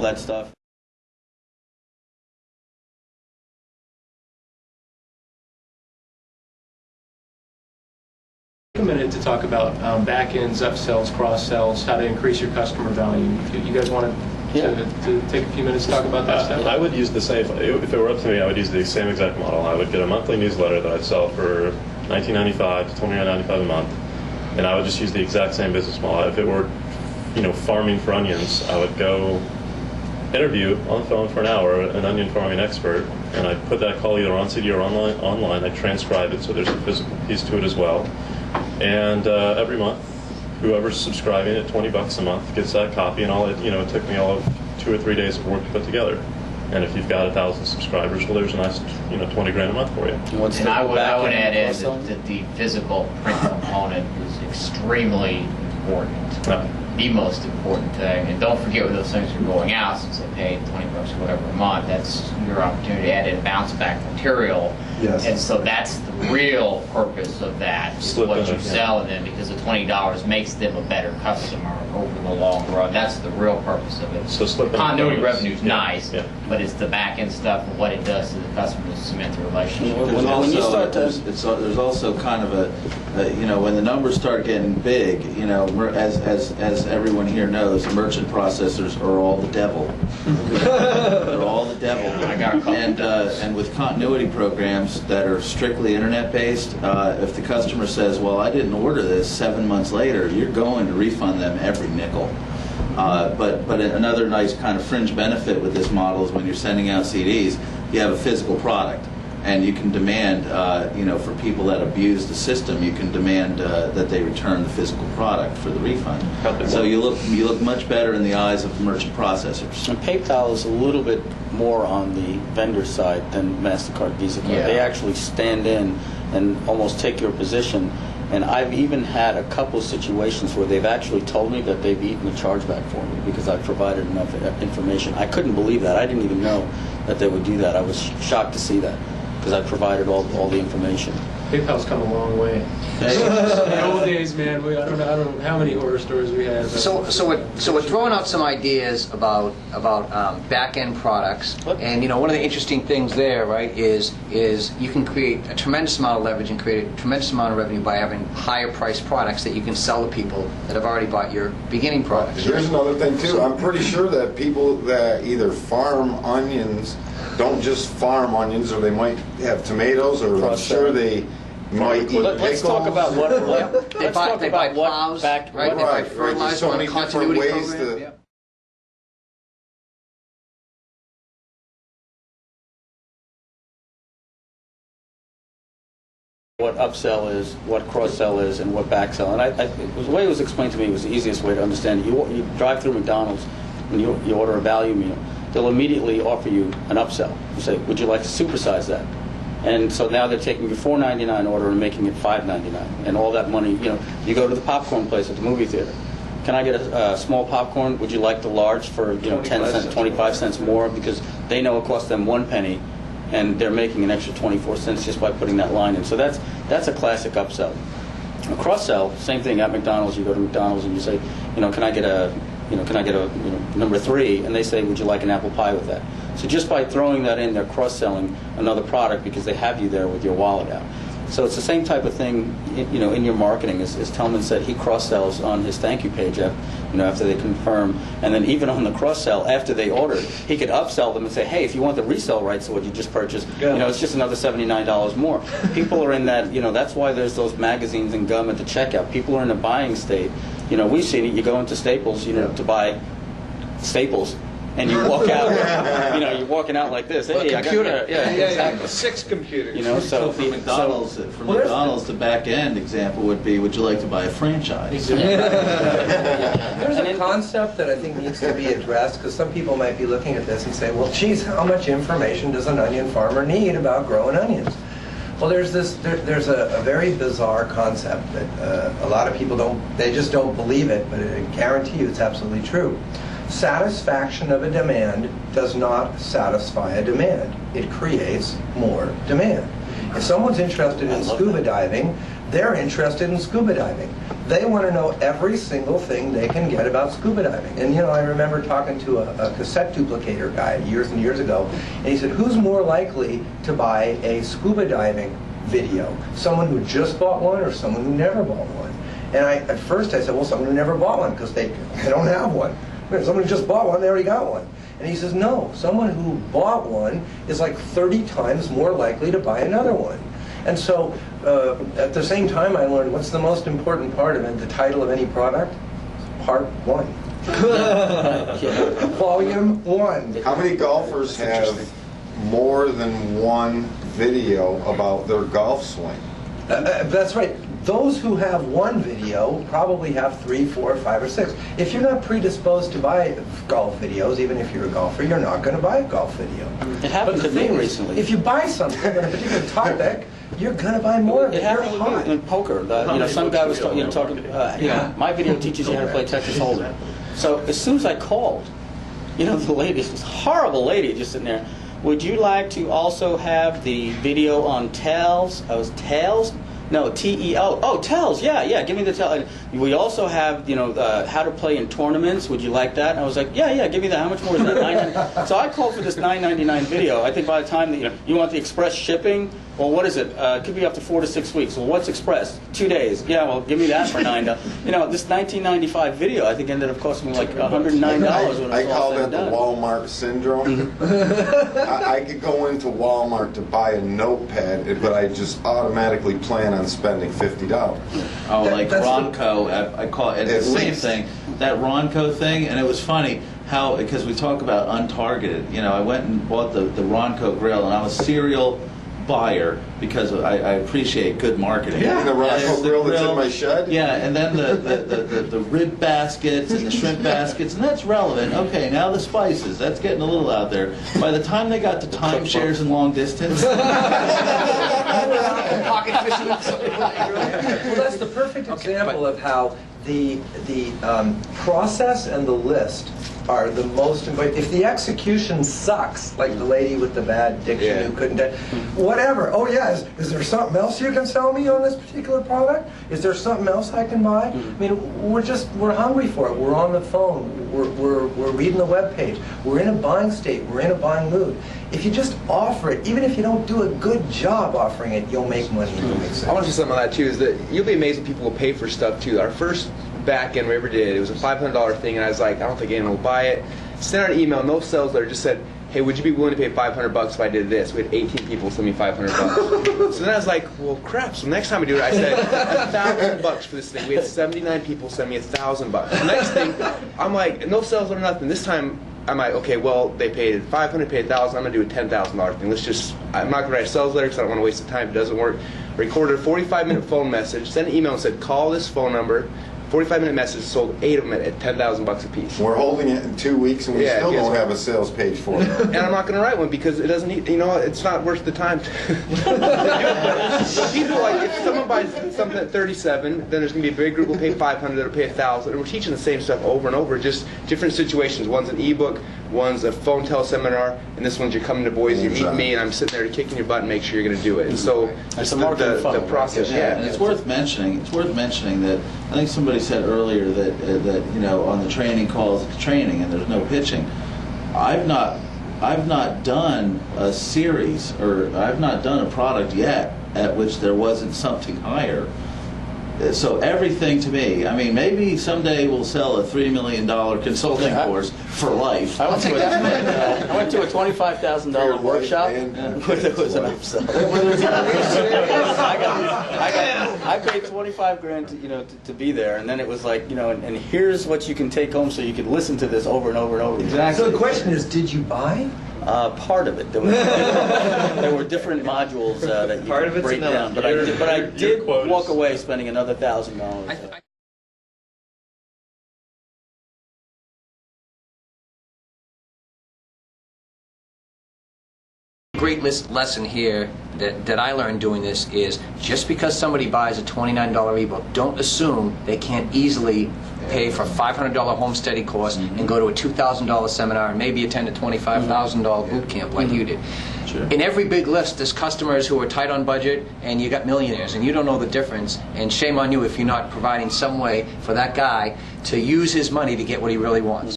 that stuff. Take a minute to talk about back-ends, upsells, cross-sells, how to increase your customer value. You guys want to take a few minutes to talk about that stuff? I would use the same, if it were up to me, I would use the same exact model. I would get a monthly newsletter that I'd sell for $19.95 to $29.95 a month, and I would just use the exact same business model. If it were, farming for onions, I would go interview on the phone for an hour an onion farming expert, and I'd put that call either on CD or online. I'd transcribe it so there's a physical piece to it as well. And every month, whoever's subscribing at $20 a month gets that copy, and it took me all of 2 or 3 days of work to put together. And if you've got 1,000 subscribers, well, there's a nice, $20 grand a month for you. And I would add in that the physical print component is extremely important. The most important thing. And don't forget when those things are going out, since they pay $20 or whatever a month, that's your opportunity to add in bounce back material. Yes. And so that's the real purpose of that, is what you sell in them, because the $20 makes them a better customer over the long run. That's the real purpose of it. So continuity revenue is nice, but it's the back end stuff and what it does to the customer to cement the relationship. There's also kind of a, when the numbers start getting big, as everyone here knows, merchant processors are all the devil. They're all the devil. I got a couple. And with continuity programs that are strictly internet-based, if the customer says, well, I didn't order this 7 months later, you're going to refund them every nickel. But another nice kind of fringe benefit with this model is when you're sending out CDs, you have a physical product. And you can demand, for people that abuse the system, you can demand that they return the physical product for the refund. So you look much better in the eyes of merchant processors. And PayPal is a little bit more on the vendor side than MasterCard, Visa card. Yeah. They actually stand in and almost take your position. And I've even had a couple of situations where they've actually told me that they've eaten the chargeback for me because I provided enough information. I couldn't believe that. I didn't even know that they would do that. I was shocked to see that, because I provided all the information. PayPal's come a long way. In the old days, man, I don't know how many horror stories we had. So we're throwing out some ideas about back-end products, and one of the interesting things there, right, is you can create a tremendous amount of leverage and create a tremendous amount of revenue by having higher-priced products that you can sell to people that have already bought your beginning products. Here's another thing too. I'm pretty sure that people that either farm onions don't just farm onions, or they might have tomatoes, or I'm sure they might eat pickles. Let's talk about what They buy plows, right? They buy fertilizer, There's so many different ways program. to. What upsell is, what cross-sell is, and what back-sell. And the way it was explained to me was the easiest way to understand it. You drive through McDonald's, when you order a value meal, they'll immediately offer you an upsell. You say, would you like to supersize that? And so now they're taking your $4.99 order and making it $5.99. And all that money, you go to the popcorn place at the movie theater. Can I get a small popcorn? Would you like the large for 10 cents, 25 cents more? Because they know it costs them 1 penny, and they're making an extra 24 cents just by putting that line in. So that's a classic upsell. A cross-sell, same thing at McDonald's. You go to McDonald's and you say, can I get a number 3? And they say, would you like an apple pie with that? So just by throwing that in, they're cross-selling another product because they have you there with your wallet out. So it's the same type of thing, in your marketing. As Telman said, he cross-sells on his thank you page after they confirm. And then even on the cross-sell, after they ordered, he could upsell them and say, hey, if you want the resale rights to what you just purchased, it's just another $79 more. People are in that, that's why there's those magazines and gum at the checkout. People are in a buying state. We've seen it. You go into Staples, to buy staples, and you walk out. You're walking out like this. Hey, computer. Exactly. 6 computers. So for McDonald's, the back end example would be, would you like to buy a franchise? There's a concept that I think needs to be addressed, because some people might be looking at this and say, well, geez, how much information does an onion farmer need about growing onions? Well, there's a very bizarre concept that a lot of people just don't believe it, but I guarantee you it's absolutely true. Satisfaction of a demand does not satisfy a demand. It creates more demand. If someone's interested in scuba diving, they're interested in scuba diving. They want to know every single thing they can get about scuba diving. And I remember talking to a cassette duplicator guy years and years ago, and he said, who's more likely to buy a scuba diving video? Someone who just bought one or someone who never bought one? And at first I said, well, someone who never bought one, because they don't have one. Someone who just bought one, they already got one. And he says, no, someone who bought one is like 30 times more likely to buy another one. And so at the same time, I learned what's the most important part of it, the title of any product? Part 1. Volume 1. How many golfers have more than one video about their golf swing? That's right. Those who have one video probably have 3, 4, 5, or 6. If you're not predisposed to buy golf videos, even if you're a golfer, you're not going to buy a golf video. It happened to me recently. If you buy something on a particular topic, you're going to buy more of it. It happened with me in poker. Some guy was talking. My video teaches you how to play Texas Hold'em. So as soon as I called, the lady, this horrible lady, just sitting there. Would you like to also have the video on Tails? Tails? No, T-E-O. Oh, Tails, yeah, give me the Tails. We also have, how to play in tournaments. Would you like that? And I was like, yeah, give me that. How much more is that? $9.99. So I called for this $9.99 video. I think by the time that, you want the express shipping, well, what is it? It could be up to 4 to 6 weeks. Well, what's express? 2 days. Yeah, well, give me that for $9. This $19.95 video, I think ended up costing me like $109 when it was I all call said that and the done. Walmart syndrome. I could go into Walmart to buy a notepad, but I just automatically plan on spending $50. Oh, like Ronco, I call it, it's the same thing. That Ronco thing, and it was funny how, because we talk about untargeted, I went and bought the Ronco grill, and I was serial buyer because I appreciate good marketing. Yeah, the Ronco grill that's in my shed? Yeah, and then the rib baskets and the shrimp baskets, and that's relevant. Okay, now the spices, that's getting a little out there. By the time they got to timeshares and long distance... Well, that's the perfect example of how the process and the list are the most important. If the execution sucks, like the lady with the bad diction who couldn't, whatever. Oh yeah, is there something else you can sell me on this particular product? Is there something else I can buy? I mean, we're hungry for it. We're on the phone. We're reading the web page. We're in a buying state. We're in a buying mood. If you just offer it, even if you don't do a good job offering it, you'll make money. You'll make sense. I want to say something on that too. Is that you'll be amazed when people will pay for stuff too. Our first back end we ever did, it was a $500 thing, and I was like, I don't think anyone will buy it. Sent out an email, no sales letter, just said, hey, would you be willing to pay $500 if I did this? We had 18 people send me $500. So then I was like, well, crap. So next time we do it, I said $1,000 for this thing. We had 79 people send me $1,000. The next thing, I'm like, no sales letter, nothing. This time, I'm like, okay, well, they paid $500, paid $1,000. I'm gonna do a $10,000 thing. I'm not gonna write a sales letter because I don't want to waste the time if it doesn't work. Recorded a 45-minute phone message, sent an email and said, call this phone number. 45-minute message, sold 8 of them at $10,000 a piece. We're holding it in 2 weeks, and we still don't have a sales page for it. And I'm not going to write one because it doesn't need, it's not worth the time. People, like, if someone buys something at $37, then there's going to be a big group will pay $500, that'll pay $1,000. And we're teaching the same stuff over and over, just different situations. One's an ebook, one's a phone teleseminar, and this one's you're coming to Boise, you're meeting me, and I'm sitting there kicking your butt and make sure you're going to do it. And so It's the process, and it's worth mentioning. It's worth mentioning that I think somebody said earlier that on the training calls it's training and there's no pitching. I've not done a series, or I've not done a product yet at which there wasn't something higher. So everything to me, I mean, maybe someday we'll sell a $3 million consulting course for life. I went to a $25,000 workshop where there was an upsell. I paid $25,000 to be there, and then it was like, and here's what you can take home so you can listen to this over and over and over. Exactly. So the question is, did you buy? Part of it. There were different modules that you could break down, but I did walk away spending another $1,000. Great lesson here that I learned doing this is just because somebody buys a $29 ebook, don't assume they can't easily pay for a $500 home study course and go to a $2,000 seminar and maybe attend a $25,000 boot camp like you did. In every big list, there's customers who are tight on budget, and you got millionaires, and you don't know the difference. And shame on you if you're not providing some way for that guy to use his money to get what he really wants.